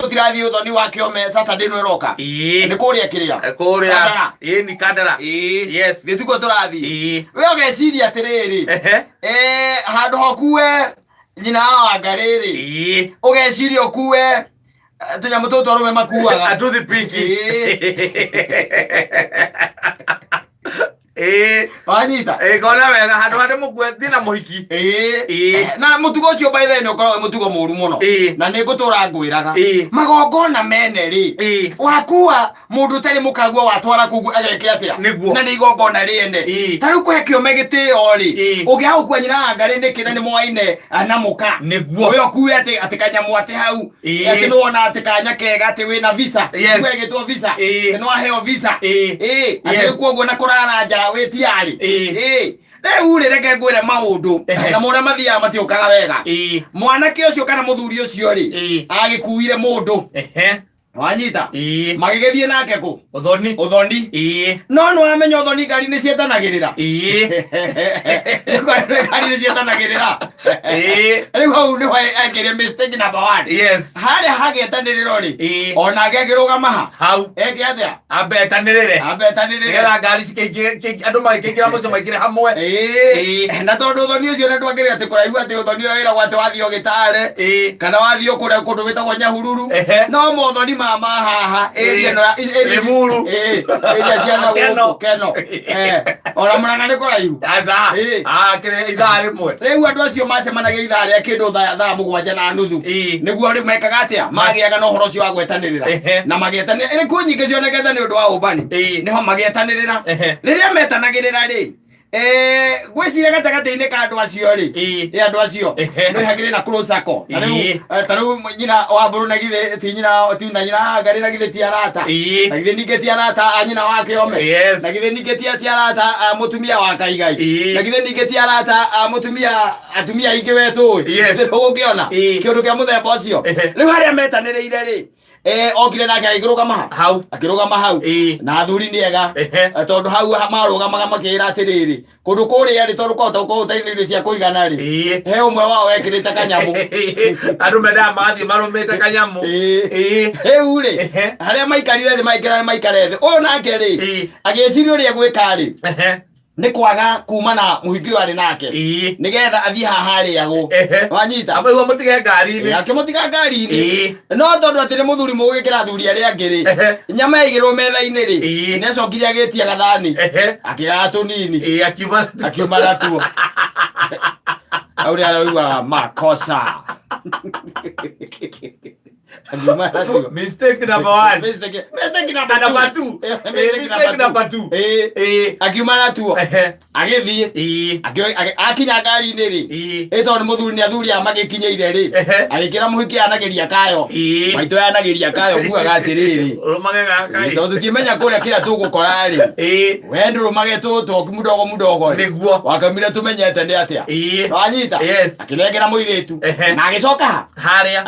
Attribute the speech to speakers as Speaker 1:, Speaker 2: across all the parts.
Speaker 1: mutirathi uthoni wa kiome Saturday no roka ni kuria kiria
Speaker 2: kuria ni Kandara yes
Speaker 1: gituko turathi we ogeciria atiriri handu hokuwe nyina wa ngariri ogeciria okuwe tunyamu tutu arume makuaga
Speaker 2: atuthi piki
Speaker 1: wanyita
Speaker 2: kona wega handu hande mukwe thina muhiki
Speaker 1: na mutugo cio by then ukorwo mutugo muru muno na ni ngutura ngwiraga magongona mene ri wakua mundu tari mukagwa watwara kugu ageke atia na ni igongona riene tari kuhekio megitio ri ugia ukwa nyina ngari ni kina ni mwaine na muka
Speaker 2: niguo
Speaker 1: uyo kuwe ati kanyamu ati hau ati no ona ati kanya kega ati wina visa kwegitwo visa ati no aheo visa ati kuogwo na kurara wetiari ule reke ngwire maundu na mura mathia matiokaga wega mwanake ucio kana muthuri ucio ri agikuire mundu wanyita magigethie nake ku uthoni no amenya uthoni ngari ni cietanagirira ngari ni cietanagirira riu hau ni ekire mistake number 1
Speaker 2: yes
Speaker 1: haria hagetaniriro ri ona agekirugama
Speaker 2: hau
Speaker 1: eke atia
Speaker 2: abetanirire
Speaker 1: getha
Speaker 2: ngari cike andu magikingira mucio maigire hamwe
Speaker 1: na tondu uthoni ucio ni ndwagire ati kuraihu ati uthoni wira gwate wathio gitare kana wathio kuria kundu witagwo Nyahururu no muthoni mama haha
Speaker 2: Rimuru
Speaker 1: ciana keno ora muranga ni kuraihu
Speaker 2: aza kire ithari mwe
Speaker 1: riu andu acio macemanagia ithari ya kindu thaa 7:30 niguo ri mekaga atia magiaga no horo ucio wa gwetanirira na magietanira iri kunyinge cionekete ni undu wa ubani niho magietanirira riria metanagirira ri gwiciria gatagati-ini ka andu acio ri andu acio no hagire na close ako taru nyina wa mburu na githe ti nyina ngari na githe ti arata na githe ninge ti arata anyina wa kiome na githe ninge ti arata mutumia wa Kaigai na githe ninge ti arata atumia ingi wetu ugiona kiundu kia muthemba ucio riu haria metaniriire ri okire nake agirugama hau na athuri ni ega tondu hau marugamaga makira atiriri kundu kuria ri tondu kota ukotaini irio cia kuigana ri he umwe wao ekirite kanyamu
Speaker 2: andu menda mathi marumite kanyamu
Speaker 1: heu ri haria maikarire thi maikare thi uyu nake ri agiciria uria gwika ri ni kwaga kumana muhiki wari nake nigetha athie haha ri ago wanyita
Speaker 2: amwe mutige ngari-ini
Speaker 1: akimutiga ngari-ini no tondu atire muthuri mugikira athuri aria angiri nyama igirwo metha-ini ri necokire agitia gathani akira tunini akiuma natuo auri araigua makosa
Speaker 2: mistake number 1
Speaker 1: mistake number 2 akiuma natuo agithie akinya ngari-ini ri tondu muthuri ni athuri amagikinyeire ri agikira muhiki anageria kayo maito yanageria kayo kuaga atiriri tondu tukimenya kuria kira tugukora ri we ndurumage tutu mudogo
Speaker 2: niguo
Speaker 1: wakamire tumenyete ni atia wanyita akinengera muiritu na agicoka haria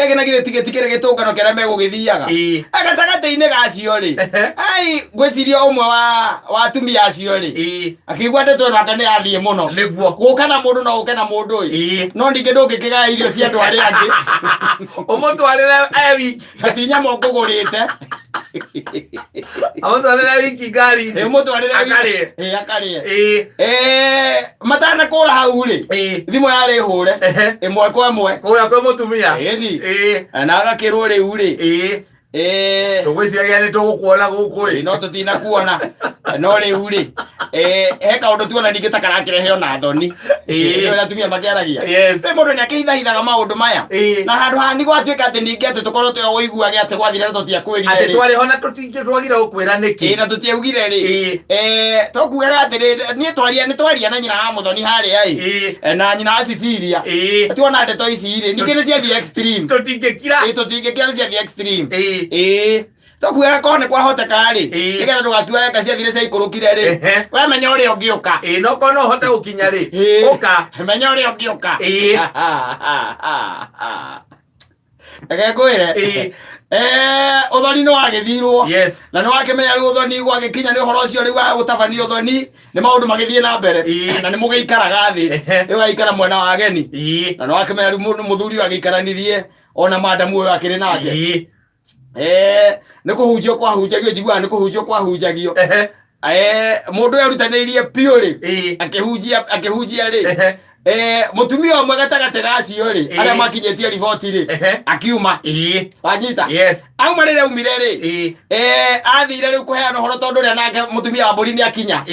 Speaker 1: egena gire tikire gitungano kira megugithiaga agatagati-ini gacio ri ai gwiciria umwe wa atumia acio ri akigwa ndeto nake ni athie muno
Speaker 2: niguo
Speaker 1: gukana mundu no gukena mundu no ndinge ndungikiga irio cia andu aria angi
Speaker 2: umutwarire wiki
Speaker 1: atinya mongugurite
Speaker 2: amutwarire wiki ngari
Speaker 1: umutwarire akarie matana kura hau ri thimu yari hure imwe kwa imwe
Speaker 2: kuria kwa mutumia
Speaker 1: na agakirwo riu ri
Speaker 2: tugwiciria ni tugukuona guku
Speaker 1: no tutina kuona no riu ri he kaundu tuona ningi takarakirehe na thoni ino atumia makiaragia mundu ni akithithaga maundu maya na handu hani gwatuika ati ningi ati tukorwo tuyo uiguage ati gwathire tutia kwirire
Speaker 2: ati twari hona tutingi twagire gukwira niki
Speaker 1: na tutiaugire ri tukugaga ati ni twaria na nyina wa muthoni haria na nyina wa Cecilia tuona ndeto ici ri ningi ni cia the extreme
Speaker 2: tutingikira
Speaker 1: ni cia the extreme tokuga kone kwa hoteka ri nigetha ndugatua eka cia thire cia ikurukire ri we menya uria ungiuka
Speaker 2: no kono hote gukinya ri uka
Speaker 1: menya uria ungiuka egegwire uthoni no agithirwo na no akimenya riu uthoni gwagikinya ni uhoro ucio riu wa gutabanio uthoni ni maundu magithie na mbere na ni mugiikaraga thi riu aikara mwena wa ageni na no akimenya riu muthuri agiikaranirie ona madamu uyu akiri nake nikuhunjio kwa hunjagio jigua nikuhunjio kwa hunjagio mundu yarutanirie piuri akihunjia ri mutumia omwe gatagate gacio ri aria makinyetie riboti ri akiuma wanyita auma rire umire ri athire riu kuheana horo tondu ria nake mutumia wa mburi ni akinya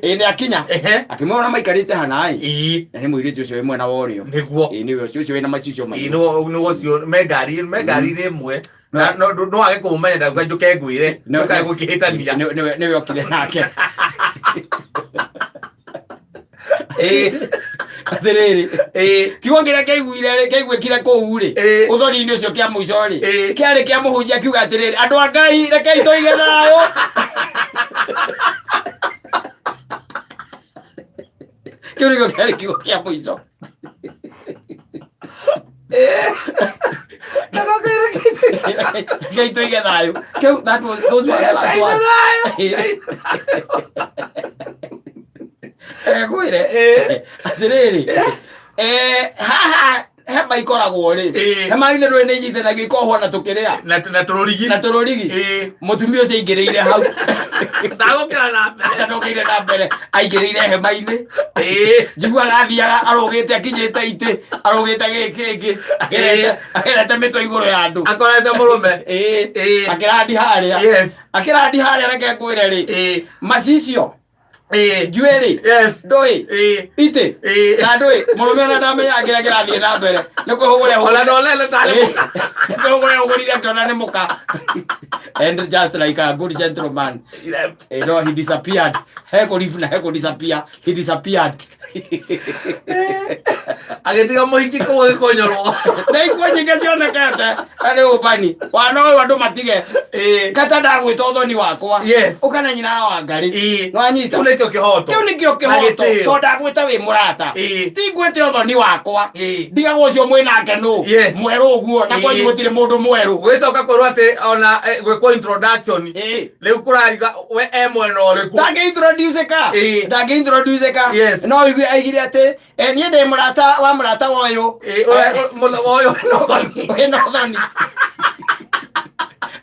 Speaker 1: ni akinya akimona maikarite hanai na ni mwiritu ucio we mwena worio niguo ni ucio wina macicio mai
Speaker 2: ni ucio megari rimwe na no age kumenya njuke ngwire njuke gukihitania
Speaker 1: ni okire nake athiriri kiugo kiria kaiguikire kuu ri uthoni-ini ucio kia muico ri kiari kia muhunjia kiuga atiriri andu a Ngai rekei tuige thayo kiu niko kiari kiugo kia muico rekei tuige thayo kiu those were the last words gwire atiriri haha he maikoragwo ri he maitherwe ni nyithanagio ikohwo na tukiria
Speaker 2: na tururigi
Speaker 1: mutumia ucio aingiriire hau
Speaker 2: ndagukira
Speaker 1: na mbere aingiriire hema-ini njigua gathiaga arugite akinyite ite arugite giki agerete mitwe iguru ya andu
Speaker 2: akorete murume
Speaker 1: akirandi haria reke ngwire ri macicio jueri ndoi ite na ndoi murume na ndamenya agira kirathie na mbere nikuhugure
Speaker 2: ola ndolele tale
Speaker 1: nikuhugure ugurire tona ni muka and just like a good gentleman he disappeared heko disappear he disappeared
Speaker 2: agetiga muhiki ko gikonyorwo
Speaker 1: na ikwanyike cionekete ari upani wana uyu andu matige kata ndagwita uthoni wakwa ukana nyina wa Ngari no anyita kiu nikio kihoto to ndagwita wi murata ti ngwite uthoni wakwa ndiga gucio mwinake nu mweru uguo na kwanyu gutire mundu mweru
Speaker 2: gwicoka kwirwo ati ona gwikwo introduction riu kurariga we mwena uriku
Speaker 1: ndage introduce ka no igwe aigire ati nie ndi murata wa murata woyo
Speaker 2: woyo
Speaker 1: no thoni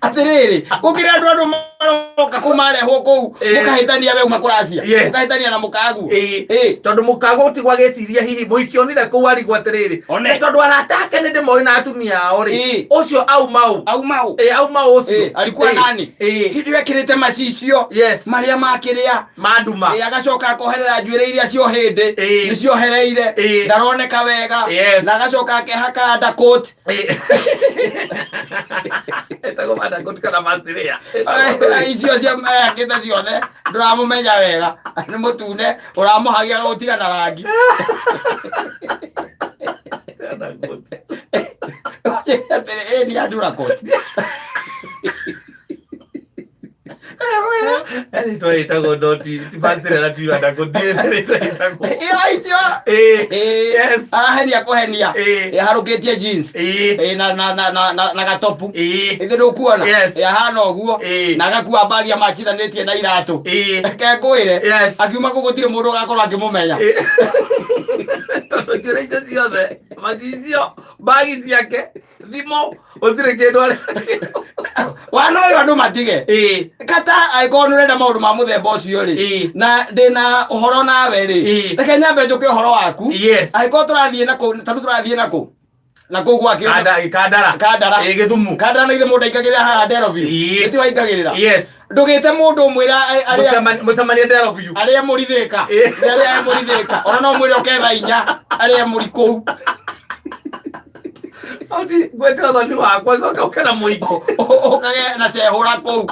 Speaker 1: atiriri gukira andu maroka kumarehwo kuu mukahitania we makuracia mukahitania na mukagu
Speaker 2: tondu mukagu utigwa geciria hihi muhiki onire kuu arigwo atiriri tondu aratake ni ndimoi na atumia ao ri ucio aumau ucio
Speaker 1: alikuwa nani hindi wekirite macicio maria makiria
Speaker 2: manduma
Speaker 1: agacoka akoherera njuire iria cio hindi ni ciohereire ndaroneka wega na agacoka akehaka ndakot
Speaker 2: etagomada kotikana mastiria
Speaker 1: icio cia akita ciothe nduramumenya wega ni mutune uramuhagia gutiga na rangi ni andura koti
Speaker 2: ani to itago doti tipastira na tiwa da kodire itago
Speaker 1: ahenia kuhenia harukitie jeans na gatopu ithe ndukuona hana uguo na gakua bagi ya machithanitie na iratu ke ngwire akiuma gugutire mundu gakorwo akimumenya
Speaker 2: tondu njira icio ciothe macicio bagi ciake thimo utire kindu
Speaker 1: wana uyu andu matige kata aikorwo nurenda maundu ma muthemba ucio ri na ndina uhoro nawe ri reke nyambe njuke uhoro waku aikorwo turathie nako tandu turathie nako na kugwa kandara
Speaker 2: githumu
Speaker 1: kandara na ithe mundu aikagira haha Nderobi iti waikagirira ndugite mundu mwira
Speaker 2: mucemania Nderobi
Speaker 1: aria murithika ona no mwire oketha inya aria muri kuu
Speaker 2: ati gwete uthoni wakwa coka ukena muiko
Speaker 1: ukage na cehura kuu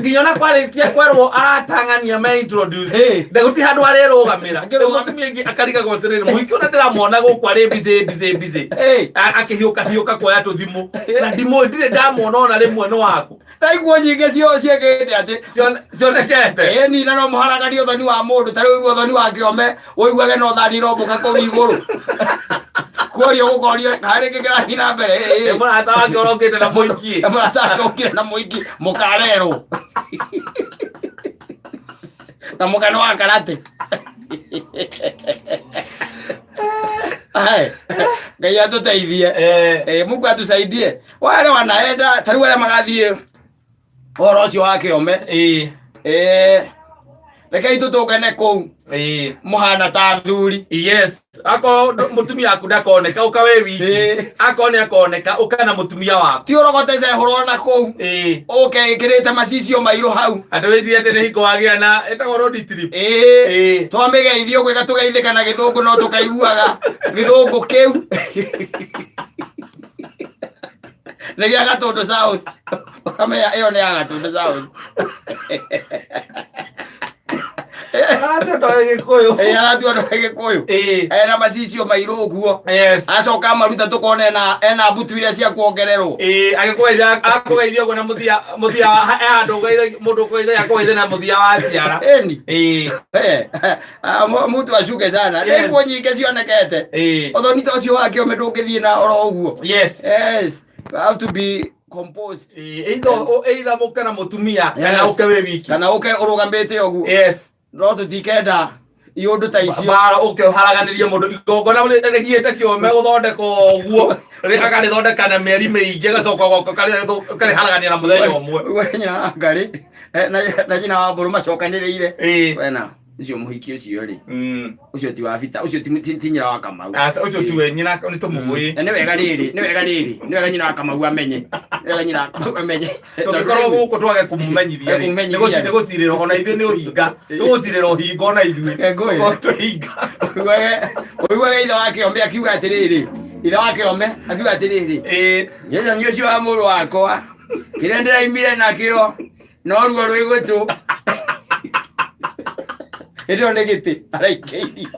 Speaker 2: nginyona kwaritia kwerwo aratang'ania me introduce ndaguti handu arirugamira mutumia ingi akariga gweterere muiki ona ndiramwona guku ari busy akihiuka kuoya tuthimu na ndimo ndire ndamwona ona rimwe no waku
Speaker 1: ndaiguo nyingi ciekete ati
Speaker 2: cionekete
Speaker 1: ni na no muharagania uthoni wa mundu tari uthoni wa kiome uiguage no thani rombuka kuu iguru kuorio gukorio hari kigirathi na mbere
Speaker 2: murata wake urokite na muiki
Speaker 1: murata wake ukire na muiki mukarero na mukano wa karate Ngai atuteithie Mungu atusaidie wale wanaenda tari wale magathie horo cio wa kiome reke itutungane kou muhana ta thuri.
Speaker 2: Yes, ako mutumia aku ndakoneka uka we wiki akone akoneka uka na mutumia waku
Speaker 1: ti urogotece horo na kou okay ikirite macicio mairu hau
Speaker 2: atwezi ate ni hiko wagia na etagwo road trip
Speaker 1: twambegeithio gwika tugeithika na githungu no tukaiguaga githungu kiu negi Gatundu South kamenya iyo ni Gatundu South na macicio mairu uguo acoka maruta tukone ena mbutu iria cia kuongererwo
Speaker 2: agikugeithia uguo na muthia handu mundu kugeithia akugeithia na muthia wa ciara
Speaker 1: mutu acuke sana niguo nyinge cionekete uthoni ta ucio wake umendungithie na oro uguo.
Speaker 2: Yes,
Speaker 1: have to be composed
Speaker 2: either muka na mutumia kana uke we wiki
Speaker 1: kana uke urugamite uguo. No tutikenda iundu ta icio
Speaker 2: bara uke haraganirie mundu igongona rigiite kiome guthondeka uguo rikagari thondeka na meri miingi gacoka goko kari haragania na muthenya umwe
Speaker 1: wenya ngari na jina wa mburu macokaniriire wena ucio muhiki ucio ri ucio ti wa vita ucio ti nyira wa Kamau
Speaker 2: ucio tu we nyina ni tumugui
Speaker 1: ni wega riri nyina wa Kamau amenye nyina wa Kamau amenye
Speaker 2: tukorwo guku twage kumumenyithia ni gucirira ona ithu ni uhinga ni gucirira uhinga ona ithu tuhinga
Speaker 1: uigwe ithe wa kiombe akiuga atiriri ithe wa kiombe akiuga atiriri yeza ni ucio wa muru wakwa kire ndiraimire nakio no ruo rwigutu ero negete araikeirio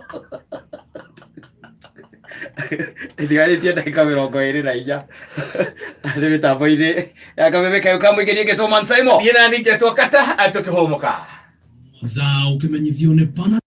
Speaker 1: ndigaritie ndagika 24 ari mitambo-ini yakameme kayo kamwigerie ngetwo Mansaimo
Speaker 2: yena ningetwo kata atukihomoka
Speaker 3: za ukimenyithio ni pana